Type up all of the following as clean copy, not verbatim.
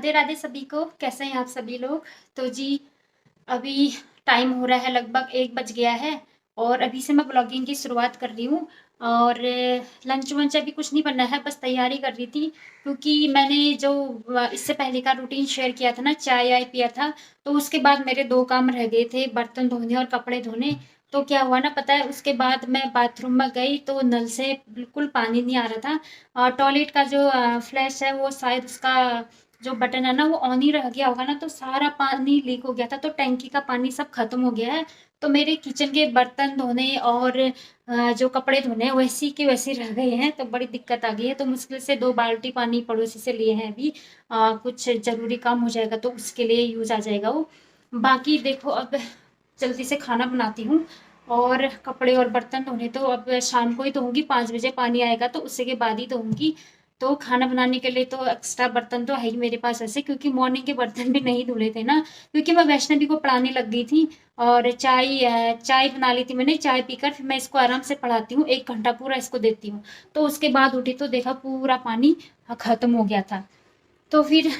राधे राधे सभी को। कैसे हैं आप सभी लोग। तो जी अभी टाइम हो रहा है लगभग 1 बज गया है और अभी से मैं ब्लॉगिंग की शुरुआत कर रही हूँ। और लंच वंच अभी कुछ नहीं बनना है, बस तैयारी कर रही थी क्योंकि मैंने जो इससे पहले का रूटीन शेयर किया था ना, चाय आय पिया था। तो उसके बाद मेरे 2 काम रह गए थे, बर्तन धोने और कपड़े धोने। तो क्या हुआ ना पता है, उसके बाद मैं बाथरूम में गई तो नल से बिल्कुल पानी नहीं आ रहा था। और टॉयलेट का जो फ्लैश है वो शायद उसका जो बटन है ना वो ऑन ही रह गया होगा ना, तो सारा पानी लीक हो गया था, तो टैंकी का पानी सब खत्म हो गया है। तो मेरे किचन के बर्तन धोने और जो कपड़े धोने हैं वैसी के वैसे रह गए हैं, तो बड़ी दिक्कत आ गई है। तो मुश्किल से 2 बाल्टी पानी पड़ोसी से लिए हैं अभी। कुछ ज़रूरी काम हो जाएगा तो उसके लिए यूज़ आ जाएगा वो। बाकी देखो अब जल्दी से खाना बनाती हूँ और कपड़े और बर्तन धोने तो अब शाम को ही धोऊंगी, 5 बजे पानी आएगा तो उसके के बाद ही धोऊंगी। तो खाना बनाने के लिए तो एक्स्ट्रा बर्तन तो है ही मेरे पास वैसे, क्योंकि मॉर्निंग के बर्तन भी नहीं धुले थे ना, क्योंकि मैं वैष्णवी को पढ़ाने लग गई थी। और चाय बना ली थी मैंने, चाय पीकर फिर मैं इसको आराम से पढ़ाती हूँ, 1 घंटा पूरा इसको देती हूँ। तो उसके बाद उठी तो देखा पूरा पानी खत्म हो गया था। तो फिर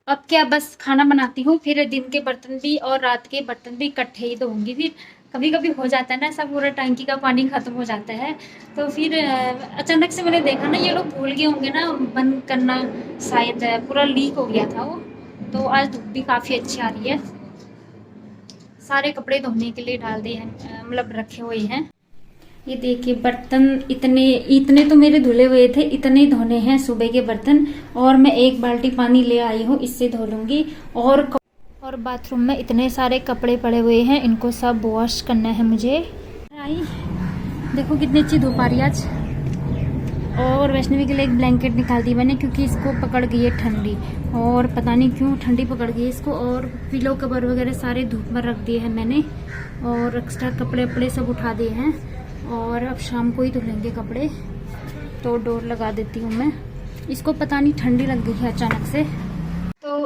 अब क्या बस खाना बनाती हूँ, फिर दिन के बर्तन भी और रात के बर्तन भी इकट्ठे ही धोऊंगी। फिर कभी कभी हो जाता है ना सब, पूरा टंकी का पानी खत्म हो जाता है। तो फिर अचानक से मैंने देखा ना ये लोग भूल गए होंगे ना बंद करना, शायद पूरा लीक हो गया था वो। तो आज धूप भी काफ़ी अच्छी आ रही है। सारे कपड़े धोने के लिए डाल दिए हैं, मतलब रखे हुए हैं। ये देखिए बर्तन इतने इतने तो मेरे धुले हुए थे, इतने धोने हैं सुबह के बर्तन। और मैं 1 बाल्टी पानी ले आई हूँ, इससे धो लूँगी। और बाथरूम में इतने सारे कपड़े पड़े हुए हैं, इनको सब वॉश करना है मुझे। आई देखो कितनी अच्छी धूप आ रही है आज। और वैष्णवी के लिए एक ब्लैंकेट निकाल दी मैंने, क्योंकि इसको पकड़ गई है ठंडी, और पता नहीं क्यों ठंडी पकड़ गई है इसको। और पिलो कवर वगैरह सारे धूप में रख दिए हैं मैंने, और एक्स्ट्रा कपड़े वपड़े सब उठा दिए हैं। और अब शाम को ही धुलेंगे कपड़े, तो डोर लगा देती हूँ मैं इसको। पता नहीं ठंडी लग गई है अचानक से। तो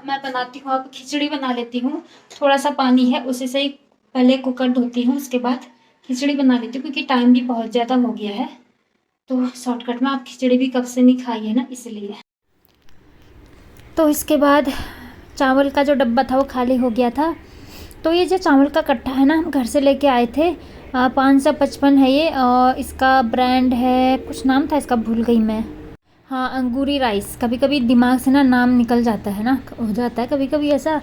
मैं बनाती हूँ, अब खिचड़ी बना लेती हूँ। थोड़ा सा पानी है उसी से ही पहले कुकर धोती हूँ, उसके बाद खिचड़ी बना लेती हूँ, क्योंकि टाइम भी बहुत ज़्यादा हो गया है। तो शॉर्टकट में, आप खिचड़ी भी कब से नहीं खाई है ना, इसलिए। तो इसके बाद चावल का जो डब्बा था वो खाली हो गया था। तो ये जो चावल का कट्टा है ना, हम घर से लेके आए थे, 555 है ये, और इसका ब्रांड है, कुछ नाम था इसका भूल गई मैं। हाँ, अंगूरी राइस। कभी कभी दिमाग से ना नाम निकल जाता है ना, हो जाता है कभी कभी ऐसा।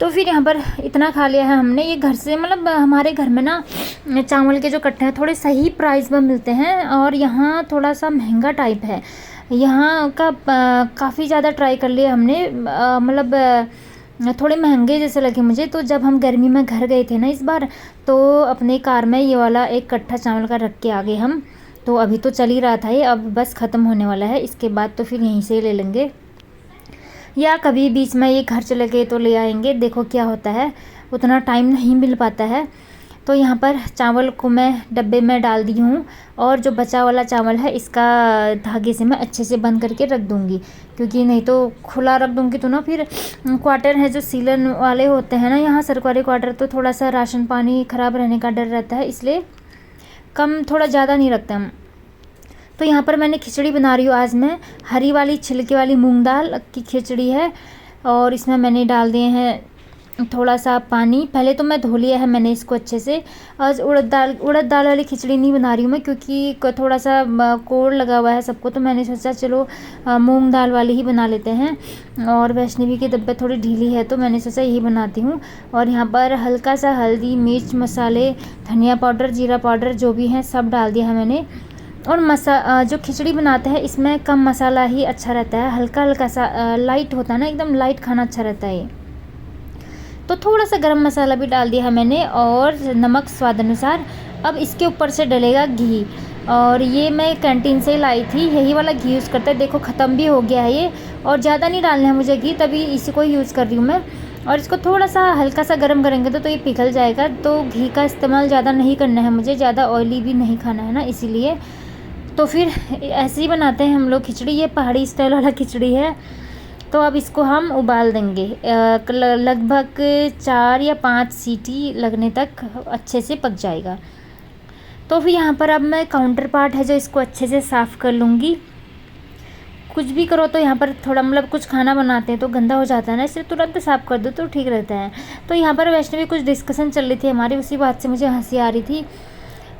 तो फिर यहाँ पर इतना खा लिया है हमने। ये घर से, मतलब हमारे घर में ना चावल के जो कट्टे हैं थोड़े सही प्राइस में मिलते हैं, और यहाँ थोड़ा सा महंगा टाइप है यहाँ का। काफ़ी ज़्यादा ट्राई कर लिया हमने, मतलब थोड़े महंगे जैसे लगे मुझे। तो जब हम गर्मी में घर गए थे ना इस बार, तो अपने कार में ये वाला एक कट्टा चावल का रख के आ गए हम। तो अभी तो चल ही रहा था ये, अब बस ख़त्म होने वाला है, इसके बाद तो फिर यहीं से ले लेंगे, या कभी बीच में ये घर चले गए तो ले आएंगे, देखो क्या होता है। उतना टाइम नहीं मिल पाता है। तो यहाँ पर चावल को मैं डब्बे में डाल दी हूँ, और जो बचा वाला चावल है इसका धागे से मैं अच्छे से बंद करके रख दूँगी, क्योंकि नहीं तो खुला रख दूँगी तो ना फिर क्वार्टर है जो सीलन वाले होते हैं ना यहाँ सरकारी क्वार्टर, तो थोड़ा सा राशन पानी ख़राब रहने का डर रहता है, इसलिए कम थोड़ा ज़्यादा नहीं रखते हम। तो यहाँ पर मैंने खिचड़ी बना रही हूँ आज मैं, हरी वाली छिलके वाली मूंग दाल की खिचड़ी है। और इसमें मैंने डाल दिए हैं थोड़ा सा पानी। पहले तो मैं धो लिया है मैंने इसको अच्छे से। आज उड़द दाल वाली खिचड़ी नहीं बना रही हूँ मैं, क्योंकि थोड़ा सा कोड़ लगा हुआ है सबको, तो मैंने सोचा चलो मूंग दाल वाली ही बना लेते हैं। और वैष्णवी की तबीयत थोड़ी ढीली है तो मैंने सोचा यही बनाती हूँ। और यहाँ पर हल्का सा हल्दी, मिर्च मसाले, धनिया पाउडर, जीरा पाउडर जो भी है सब डाल दिया है मैंने। और जो खिचड़ी बनाते हैं इसमें कम मसाला ही अच्छा रहता है, हल्का हल्का सा लाइट होता है ना, एकदम लाइट खाना अच्छा रहता है ये। तो थोड़ा सा गरम मसाला भी डाल दिया है मैंने, और नमक स्वाद अनुसार। अब इसके ऊपर से डलेगा घी, और ये मैं कैंटीन से ही लाई थी, यही वाला घी यूज़ करते हैं। देखो ख़त्म भी हो गया है ये, और ज़्यादा नहीं डालना है मुझे घी, तभी इसी को ही यूज़ कर रही हूँ मैं। और इसको थोड़ा सा हल्का सा गर्म करेंगे तो ये पिघल जाएगा, तो घी का इस्तेमाल ज़्यादा नहीं करना है मुझे, ज़्यादा ऑयली भी नहीं खाना है ना, इसीलिए। तो फिर ऐसे ही बनाते हैं हम लोग खिचड़ी, ये पहाड़ी स्टाइल वाला खिचड़ी है। तो अब इसको हम उबाल देंगे, लगभग 4 या 5 सीटी लगने तक अच्छे से पक जाएगा। तो फिर यहाँ पर अब मैं काउंटर पार्ट है जो इसको अच्छे से साफ़ कर लूँगी। कुछ भी करो तो यहाँ पर थोड़ा मतलब कुछ खाना बनाते हैं तो गंदा हो जाता है ना, इसलिए तुरंत साफ़ कर दो तो ठीक रहता है। तो यहाँ पर वैष्णवी कुछ डिस्कशन चल रही थी हमारी, उसी बात से मुझे हंसी आ रही थी,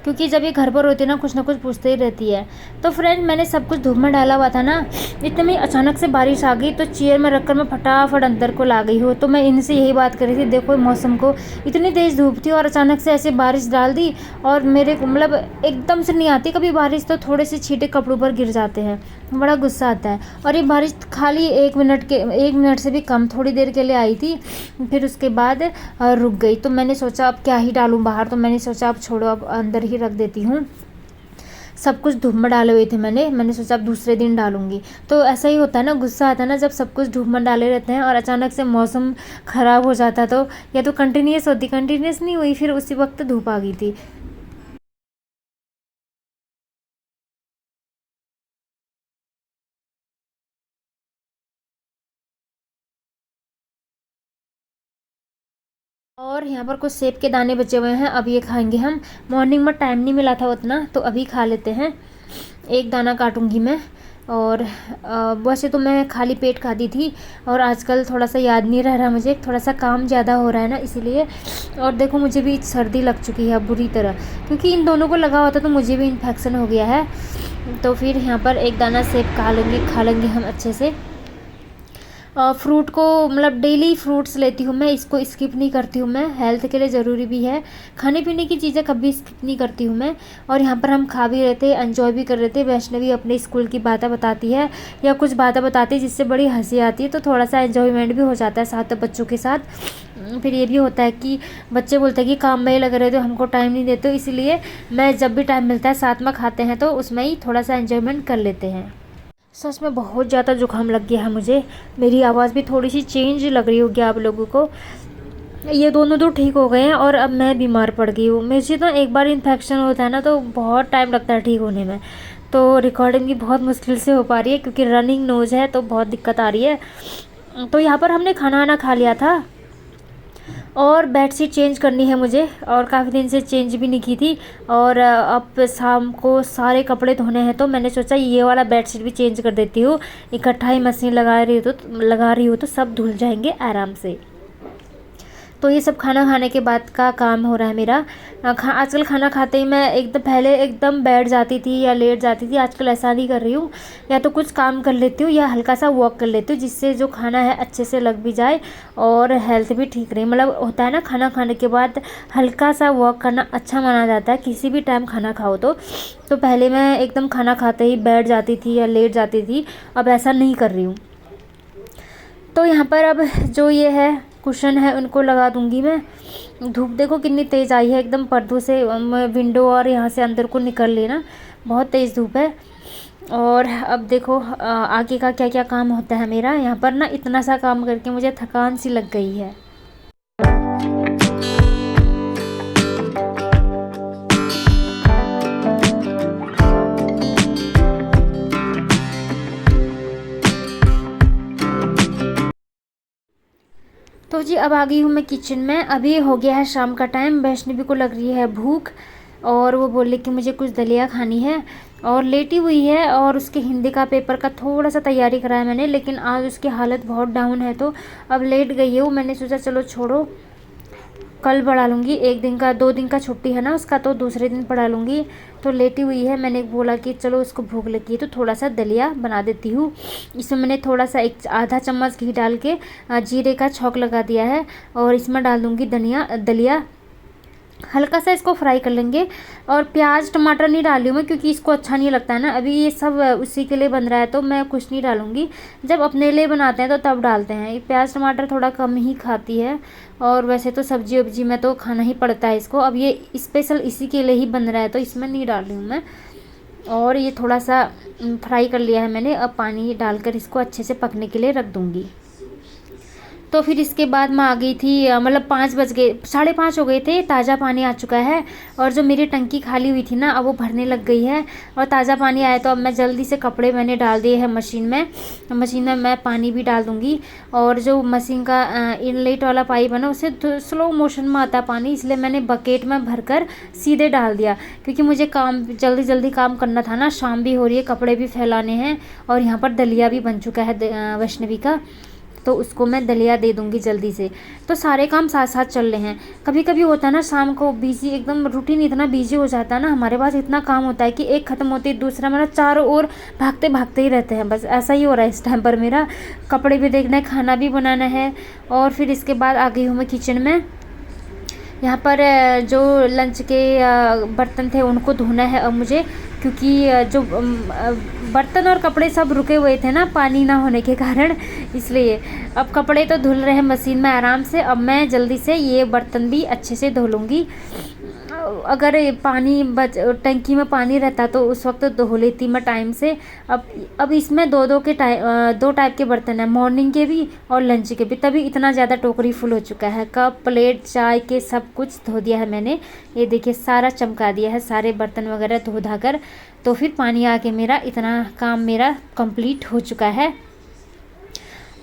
क्योंकि जब ये घर पर होती है ना कुछ ना कुछ पूछते ही रहती है। तो फ्रेंड मैंने सब कुछ धूप में डाला हुआ था ना, इतने में अचानक से बारिश आ गई, तो चेयर में रखकर मैं फटाफट अंदर को ला गई हूँ। तो मैं इनसे यही बात कर रही थी, देखो मौसम को, इतनी तेज़ धूप थी और अचानक से ऐसे बारिश डाल दी, और मेरे मतलब एकदम से नहीं आती कभी बारिश, तो थोड़े से छींटे कपड़ों पर गिर जाते हैं, बड़ा गुस्सा आता है। और ये बारिश खाली 1 मिनट से भी कम थोड़ी देर के लिए आई थी, फिर उसके बाद रुक गई। तो मैंने सोचा अब क्या ही डालूं बाहर, तो मैंने सोचा अब छोड़ो, अब अंदर ही रख देती हूँ। सब कुछ धूप में डाले हुए थे मैंने सोचा अब दूसरे दिन डालूंगी। तो ऐसा ही होता है ना, गुस्सा आता है ना जब सब कुछ धूप में डाले रहते हैं और अचानक से मौसम ख़राब हो जाता है, तो या तो कंटिन्यूस नहीं हुई, फिर उसी वक्त धूप आ गई थी। और यहाँ पर कुछ सेब के दाने बचे हुए हैं, अब ये खाएंगे हम। मॉर्निंग में टाइम नहीं मिला था उतना, तो अभी खा लेते हैं। एक दाना काटूंगी मैं। और वैसे तो मैं खाली पेट खाती थी, और आजकल थोड़ा सा याद नहीं रह रहा मुझे, थोड़ा सा काम ज़्यादा हो रहा है ना इसीलिए। और देखो मुझे भी सर्दी लग चुकी है बुरी तरह, क्योंकि इन दोनों को लगा हुआ था तो मुझे भी इन्फेक्शन हो गया है। तो फिर यहाँ पर एक दाना सेब खा लेंगे हम अच्छे से। फ्रूट को मतलब डेली फ्रूट्स लेती हूँ मैं, इसको स्किप नहीं करती हूँ मैं, हेल्थ के लिए ज़रूरी भी है। खाने पीने की चीज़ें कभी स्किप नहीं करती हूँ मैं। और यहाँ पर हम खा भी रहे थे, एंजॉय भी कर रहे थे। वैष्णवी अपने स्कूल की बातें बताती है, या कुछ बातें बताती है जिससे बड़ी हंसी आती है, तो थोड़ा सा एन्जॉयमेंट भी हो जाता है साथ बच्चों के साथ। फिर ये भी होता है कि बच्चे बोलते हैं कि काम में ही लगे रहते हो, हमको टाइम नहीं देते, इसलिए मैं जब भी टाइम मिलता है साथ में खाते हैं तो उसमें ही थोड़ा सा एन्जॉयमेंट कर लेते हैं। सच में बहुत ज़्यादा जुकाम लग गया है मुझे, मेरी आवाज़ भी थोड़ी सी चेंज लग रही होगी आप लोगों को। ये दोनों तो ठीक हो गए हैं और अब मैं बीमार पड़ गई हूँ। मुझे तो एक बार इन्फेक्शन होता है ना तो बहुत टाइम लगता है ठीक होने में, तो रिकॉर्डिंग भी बहुत मुश्किल से हो पा रही है क्योंकि रनिंग नोज़ है तो बहुत दिक्कत आ रही है। तो यहाँ पर हमने खाना वाना खा लिया था, और बेडशीट चेंज करनी है मुझे, और काफ़ी दिन से चेंज भी नहीं की थी। और अब शाम को सारे कपड़े धोने हैं, तो मैंने सोचा ये वाला बेडशीट भी चेंज कर देती हूँ। इकट्ठा ही मशीन लगा रही हूँ तो सब धुल जाएंगे आराम से। तो ये सब खाना खाने के बाद का काम हो रहा है मेरा। आजकल खाना खाते ही मैं एकदम पहले एकदम बैठ जाती थी या लेट जाती थी, आजकल ऐसा नहीं कर रही हूँ। या तो कुछ काम कर लेती हूँ या हल्का सा वॉक कर लेती हूँ, जिससे जो खाना है अच्छे से लग भी जाए और हेल्थ भी ठीक रहे। मतलब होता है ना, खाना खाने के बाद हल्का सा वॉक करना अच्छा माना जाता है किसी भी टाइम खाना खाओ तो पहले मैं एकदम खाना खाते ही बैठ जाती थी या लेट जाती थी, अब ऐसा नहीं कर रही हूँ। तो यहाँ पर अब जो ये है कुशन है उनको लगा दूंगी मैं। धूप देखो कितनी तेज़ आई है, एकदम पर्दों से विंडो और यहाँ से अंदर को निकल लेना, बहुत तेज़ धूप है। और अब देखो आगे का क्या क्या काम होता है मेरा। यहाँ पर ना इतना सा काम करके मुझे थकान सी लग गई है। तो जी अब आ गई हूँ मैं किचन में। अभी हो गया है शाम का टाइम, वैष्णवी को लग रही है भूख और वो बोले कि मुझे कुछ दलिया खानी है, और लेटी हुई है। और उसके हिंदी का पेपर का थोड़ा सा तैयारी कराया मैंने, लेकिन आज उसकी हालत बहुत डाउन है तो अब लेट गई है वो। मैंने सोचा चलो छोड़ो, कल पढ़ा लूँगी। 2 दिन का छुट्टी है ना उसका, तो दूसरे दिन पढ़ा लूँगी। तो लेटी हुई है, मैंने बोला कि चलो उसको भूख लगी है तो थोड़ा सा दलिया बना देती हूँ। इसमें मैंने थोड़ा सा आधा चम्मच घी डाल के जीरे का छौंक लगा दिया है, और इसमें डाल दूँगी दलिया। हल्का सा इसको फ्राई कर लेंगे, और प्याज टमाटर नहीं डाली हूँ मैं क्योंकि इसको अच्छा नहीं लगता है ना, अभी ये सब उसी के लिए बन रहा है तो मैं कुछ नहीं डालूँगी। जब अपने लिए बनाते हैं तो तब डालते हैं। ये प्याज टमाटर थोड़ा कम ही खाती है, और वैसे तो सब्जी वब्जी में तो खाना ही पड़ता है इसको। अब ये स्पेशल इसी के लिए ही बन रहा है तो इसमें नहीं डाल रही हूँ मैं। और ये थोड़ा सा फ्राई कर लिया है मैंने, अब पानी डालकर इसको अच्छे से पकने के लिए रख दूँगी। तो फिर इसके बाद मैं आ गई थी, मतलब 5 बज गए, 5:30 हो गए थे। ताज़ा पानी आ चुका है और जो मेरी टंकी खाली हुई थी ना, अब वो भरने लग गई है और ताज़ा पानी आया तो अब मैं जल्दी से कपड़े मैंने डाल दिए हैं मशीन में मैं पानी भी डाल दूँगी। और जो मशीन का इनलेट वाला पाइप है ना, उससे स्लो मोशन में आता है पानी, इसलिए मैंने बकेट में भरकर सीधे डाल दिया, क्योंकि मुझे काम जल्दी काम करना था ना। शाम भी हो रही है, कपड़े भी फैलाने हैं और यहाँ पर दलिया भी बन चुका है वैष्णवी का, तो उसको मैं दलिया दे दूँगी जल्दी से। तो सारे काम साथ साथ चल रहे हैं। कभी कभी होता है ना शाम को बिजी, एकदम रूटीन इतना बिजी हो जाता है ना, हमारे पास इतना काम होता है कि एक ख़त्म होती है दूसरा, मतलब चारों ओर भागते भागते ही रहते हैं। बस ऐसा ही हो रहा है इस टाइम पर मेरा। कपड़े भी देखना है, खाना भी बनाना है और फिर इसके बाद आ गई हूँ मैं किचन में। यहाँ पर जो लंच के बर्तन थे उनको धोना है अब मुझे, क्योंकि जो बर्तन और कपड़े सब रुके हुए थे ना पानी ना होने के कारण, इसलिए अब कपड़े तो धुल रहे हैं मशीन में आराम से। अब मैं जल्दी से ये बर्तन भी अच्छे से धो लूँगी। अगर पानी टंकी में पानी रहता तो उस वक्त धो लेती मैं टाइम से। अब इसमें दो टाइप के बर्तन हैं, मॉर्निंग के भी और लंच के भी, तभी इतना ज़्यादा टोकरी फुल हो चुका है। कप प्लेट चाय के सब कुछ धो दिया है मैंने। ये देखिए सारा चमका दिया है, सारे बर्तन वगैरह धो धा कर। तो फिर पानी आके मेरा इतना काम मेरा कंप्लीट हो चुका है।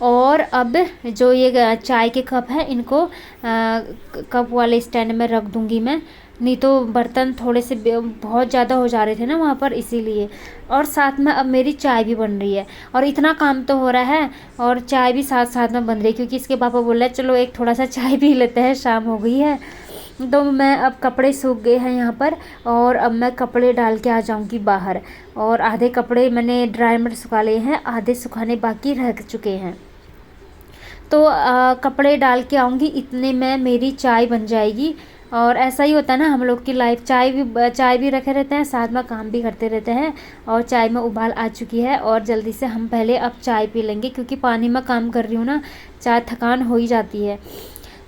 और अब जो ये चाय के कप है इनको कप वाले स्टैंड में रख दूँगी मैं, नहीं तो बर्तन थोड़े से बहुत ज़्यादा हो जा रहे थे ना वहाँ पर, इसीलिए। और साथ में अब मेरी चाय भी बन रही है और इतना काम तो हो रहा है और चाय भी साथ साथ में बन रही है, क्योंकि इसके पापा बोल रहे हैं चलो एक थोड़ा सा चाय पी लेते हैं, शाम हो गई है। तो मैं अब कपड़े सूख गए हैं यहाँ पर और अब मैं कपड़े डाल के आ जाऊँगी बाहर। और आधे कपड़े मैंने ड्रायर में सुखा लिए हैं, आधे सुखाने बाकी रह चुके हैं। तो कपड़े डाल के आऊँगी, इतने में मेरी चाय बन जाएगी। और ऐसा ही होता है ना हम लोग की लाइफ, चाय भी रखे रहते हैं, साथ में काम भी करते रहते हैं। और चाय में उबाल आ चुकी है और जल्दी से हम पहले अब चाय पी लेंगे, क्योंकि पानी में काम कर रही हूँ ना, चाय थकान हो ही जाती है।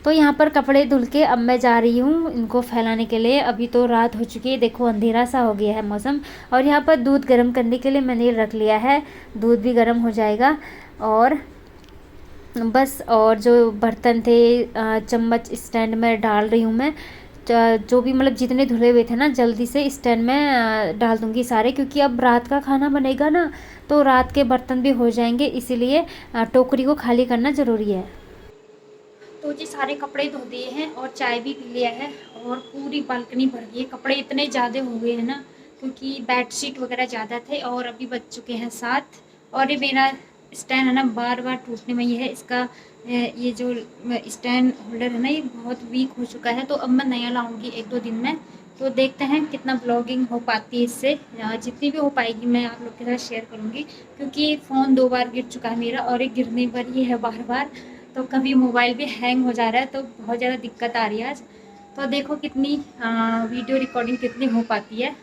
तो यहाँ पर कपड़े धुल के अब मैं जा रही हूँ इनको फैलाने के लिए। अभी तो रात हो चुकी है, देखो अंधेरा सा हो गया है मौसम। और यहाँ पर दूध गर्म करने के लिए मैंने रख लिया है, दूध भी गर्म हो जाएगा। और बस, और जो बर्तन थे चम्मच स्टैंड में डाल रही हूँ मैं, जो भी मतलब जितने धुले हुए थे ना जल्दी से स्टैंड में डाल दूँगी सारे, क्योंकि अब रात का खाना बनेगा ना, तो रात के बर्तन भी हो जाएंगे, इसीलिए टोकरी को खाली करना ज़रूरी है। तो जी सारे कपड़े धो दिए हैं और चाय भी पी लिया है और पूरी बालकनी भर गई है। कपड़े इतने ज़्यादा हो गए हैं ना, क्योंकि बेडशीट वगैरह ज़्यादा थे और अभी बच चुके हैं 7। और ये मेरा स्टैंड है ना बार बार टूटने में ही है। इसका ये जो स्टैंड होल्डर है ना, ये बहुत वीक हो चुका है, तो अब मैं नया लाऊंगी 1-2 दिन में। तो देखते हैं कितना ब्लॉगिंग हो पाती है इससे, जितनी भी हो पाएगी मैं आप लोग के साथ शेयर करूँगी। क्योंकि फ़ोन 2 बार गिर चुका है मेरा और एक गिरने पर ही है बार बार, तो कभी मोबाइल भी हैंग हो जा रहा है, तो बहुत ज़्यादा दिक्कत आ रही है आज। तो देखो कितनी वीडियो रिकॉर्डिंग कितनी हो पाती है।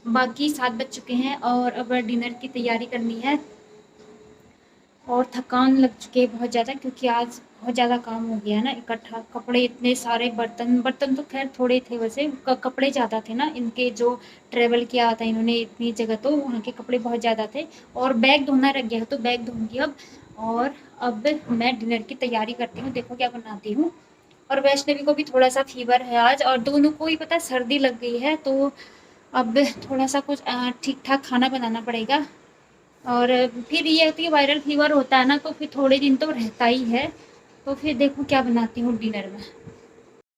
बाकी 7 बज चुके हैं और अब डिनर की तैयारी करनी है और थकान लग चुकी है बहुत ज़्यादा, क्योंकि आज बहुत ज़्यादा काम हो गया है ना इकट्ठा। कपड़े इतने सारे, बर्तन तो खैर थोड़े थे, वैसे कपड़े ज़्यादा थे ना इनके, जो ट्रैवल किया था इन्होंने इतनी जगह, तो वहाँ के कपड़े बहुत ज़्यादा थे। और बैग धोना रह गया है, तो बैग धोऊंगी अब। और अब मैं डिनर की तैयारी करती हूँ, देखो क्या बनाती हूँ। और वैष्णवी को भी थोड़ा सा फीवर है आज, और दोनों को ही पता है सर्दी लग गई है, तो अब थोड़ा सा कुछ ठीक ठाक खाना बनाना पड़ेगा। और फिर ये होती है वायरल फीवर होता है ना, तो फिर थोड़े दिन तो रहता ही है। तो फिर देखो क्या बनाती हूँ डिनर में।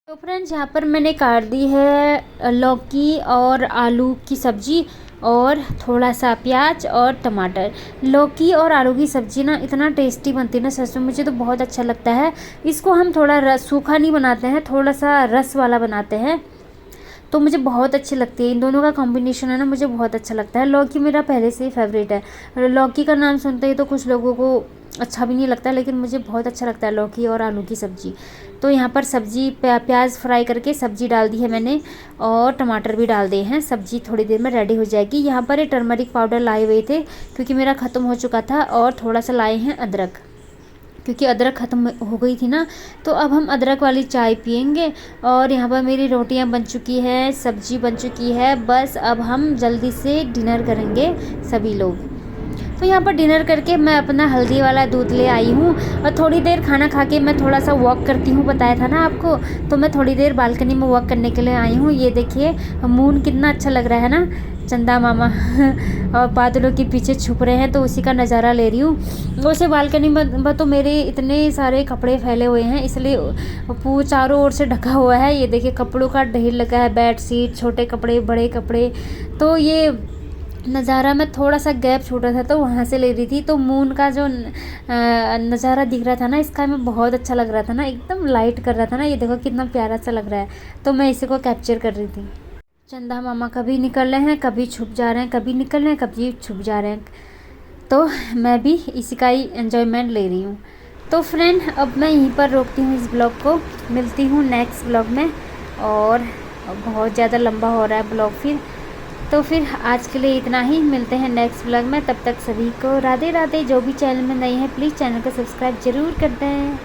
तो फ्रेंड्स यहाँ पर मैंने काट दी है लौकी और आलू की सब्ज़ी और थोड़ा सा प्याज और टमाटर। लौकी और आलू की सब्ज़ी ना इतना टेस्टी बनती है ना, सच में मुझे तो बहुत अच्छा लगता है। इसको हम थोड़ा सूखा नहीं बनाते हैं, थोड़ा सा रस वाला बनाते हैं, तो मुझे बहुत अच्छी लगती है। इन दोनों का कॉम्बिनेशन है ना, मुझे बहुत अच्छा लगता है। लौकी मेरा पहले से ही फेवरेट है। लौकी का नाम सुनते ही तो कुछ लोगों को अच्छा भी नहीं लगता, लेकिन मुझे बहुत अच्छा लगता है लौकी और आलू की सब्ज़ी। तो यहाँ पर सब्ज़ी प्याज फ्राई करके सब्ज़ी डाल दी है मैंने और टमाटर भी डाल दिए हैं। सब्ज़ी थोड़ी देर में रेडी हो जाएगी। यहाँ पर ये टर्मरिक पाउडर लाए हुए थे, क्योंकि मेरा ख़त्म हो चुका था, और थोड़ा सा लाए हैं अदरक, क्योंकि अदरक ख़त्म हो गई थी ना, तो अब हम अदरक वाली चाय पियेंगे। और यहाँ पर मेरी रोटियाँ बन चुकी हैं, सब्ज़ी बन चुकी है, बस अब हम जल्दी से डिनर करेंगे सभी लोग। तो यहाँ पर डिनर करके मैं अपना हल्दी वाला दूध ले आई हूँ और थोड़ी देर खाना खा के मैं थोड़ा सा वॉक करती हूँ, बताया था ना आपको। तो मैं थोड़ी देर बालकनी में वॉक करने के लिए आई हूँ। ये देखिए मून कितना अच्छा लग रहा है ना, चंदा मामा और बादलों के पीछे छुप रहे हैं, तो उसी का नज़ारा ले रही हूँ। वैसे बालकनी में तो मेरे इतने सारे कपड़े फैले हुए हैं, इसलिए चारों ओर से ढका हुआ है। ये देखिए कपड़ों का ढेर लगा है, बेड शीट, छोटे कपड़े, बड़े कपड़े। तो ये नज़ारा मैं थोड़ा सा गैप छोटा था तो वहाँ से ले रही थी। तो मून का जो नज़ारा दिख रहा था ना, इसका में बहुत अच्छा लग रहा था ना, एकदम लाइट कर रहा था ना। ये देखो कितना प्यारा सा लग रहा है, तो मैं इसी को कैप्चर कर रही थी। चंदा मामा कभी निकल रहे हैं, कभी छुप जा रहे हैं, कभी निकल रहे हैं, कभी छुप जा रहे हैं। तो मैं भी इसी का ही एंजॉयमेंट ले रही हूँ। तो फ्रेंड अब मैं यहीं पर रोकती हूँ इस ब्लॉग को, मिलती हूँ नेक्स्ट ब्लॉग में। और बहुत ज़्यादा लंबा हो रहा है ब्लॉग फिर, तो फिर आज के लिए इतना ही, मिलते हैं नेक्स्ट ब्लॉग में। तब तक सभी को राधे राधे। जो भी चैनल में नए हैं प्लीज़ चैनल को सब्सक्राइब ज़रूर कर दें।